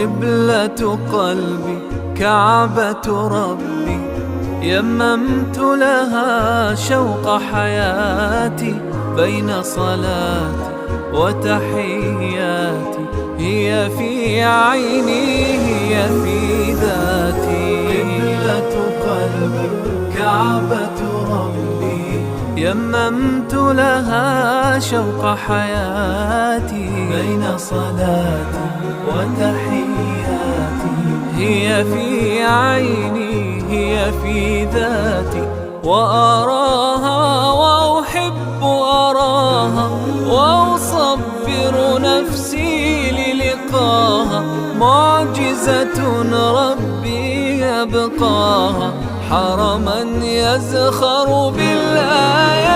قبلة قلبي كعبة ربي، يممت لها شوق حياتي بين صلاتي وتحياتي. هي في عيني هي في ذاتي، قبلة قلبي كعبة ربي، يممت لها شوق حياتي بين صلاتي وتحياتي. هي في عيني هي في ذاتي، وأراها وأحب أراها، وأصبر نفسي للقاها. معجزة ربي يبقاها، حرما يزخر بالآيات.